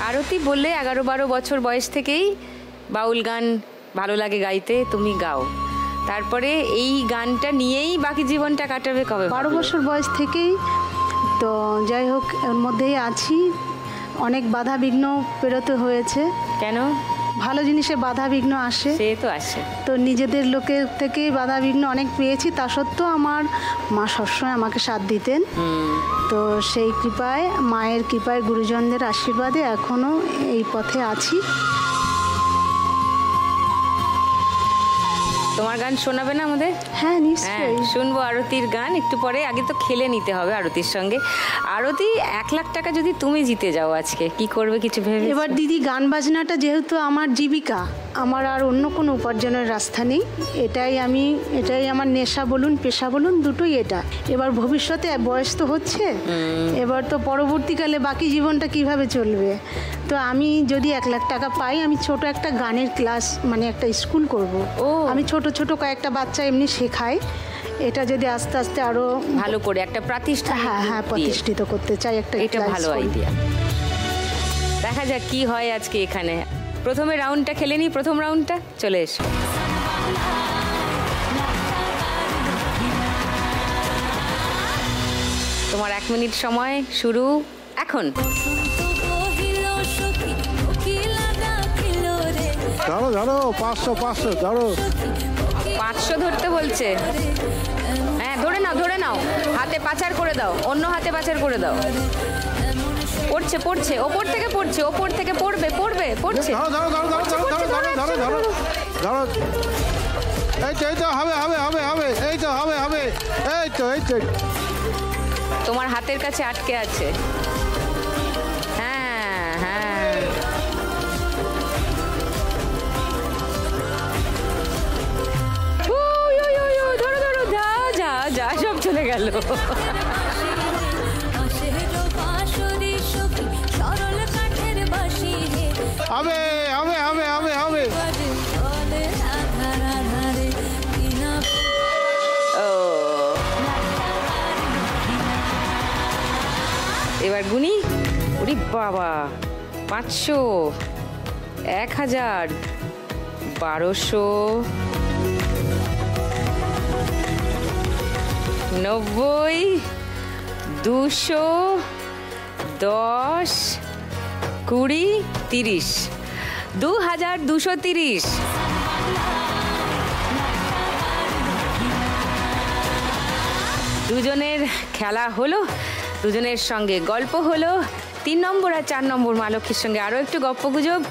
আরতি বললে 11-12 বছর বয়স থেকেই বাউল গান ভালো লাগে গাইতে, তুমি গাও। তারপরে এই গানটা নিয়েই বাকি জীবনটা কাটাবে কবে? 12 বছর বয়স থেকেই তো, যাই হোক এর মধ্যেই আছি। অনেক বাধা বিঘ্ন পেরোতে হয়েছে। কেন? ভালো জিনিসে বাধা বিঘ্ন আসে, সে তো আসে। তো নিজেদের লোকের থেকে বাধা বিঘ্ন অনেক পেয়েছি। তা সত্ত্বেও আমার মা সবসময় আমাকে সাথ দিতেন। তো সেই কৃপায়, মায়ের কৃপায়, গুরুজনদের আশীর্বাদে এখনও এই পথে আছি। তোমার গান শোনাবে না আমাদের? হ্যাঁ, নিশ্চয়ই শুনবো আরতির গান একটু পরে। আগে তো খেলে নিতে হবে আরতির সঙ্গে। আরতি, 1 লাখ টাকা যদি তুমি জিতে যাও আজকে, কি করবে কিছু ভেবে? এবার দিদি, গান বাজনাটা যেহেতু আমার জীবিকা, আমার আর অন্য কোনো উপার্জনের রাস্তা নেই। এটাই আমার নেশা বলুন, পেশা বলুন, দুটোই এটা। এবার ভবিষ্যতে বয়স তো হচ্ছে, এবার তো পরবর্তীকালে বাকি জীবনটা কিভাবে চলবে। তো আমি যদি 1 লাখ টাকা পাই, আমি ছোট একটা গানের ক্লাস, মানে একটা স্কুল করব। আমি ছোট ছোট কয়েকটা বাচ্চা এমনি শেখাই। এটা যদি আস্তে আস্তে আরো ভালো করে একটা প্রতিষ্ঠান, হ্যাঁ প্রতিষ্ঠিত করতে চাই একটা। এটা ভালো আইডিয়া। দেখা যাক কি হয় আজকে এখানে। প্রথমে রাউন্ডটা খেলে নি, প্রথম রাউন্ডটা চলে এসো। তোমার 1 মিনিট সময় শুরু এখন। ধরো ধরো, 500 ধরো। 500 ধরতে বলছে। হ্যাঁ, ধরে নাও, ধরে নাও। হাতে পাচার করে দাও, অন্য হাতে পাচার করে দাও। পড়ছে পড়ছে, ওপর থেকে পড়ছে, ওপর থেকে পড়বে পড়বে পড়ছে। ধরো ধরো ধরো ধরো ধরো ধরো ধরো ধরো ধরো। এই তো হবে হবে হবে হবে, এই তো হবে হবে, এই তো এই তো। তোমার হাতের কাছে আটকে আছে। হ্যাঁ হ্যাঁ, ধরো ধরো, যা যা যা, সব চলে গেল। হবে হবে হবে হবে হবে। এবার গুনি। ওরে বাবা, 500, 1000, 1200, 90, 200, 10, 20, 30, 2230। দুজনের খেলা হলো, দুজনের সঙ্গে গল্প হলো। 3 নম্বর আর 4 নম্বর মা লক্ষ্মীর সঙ্গে আরও একটু গপ্পগুজব।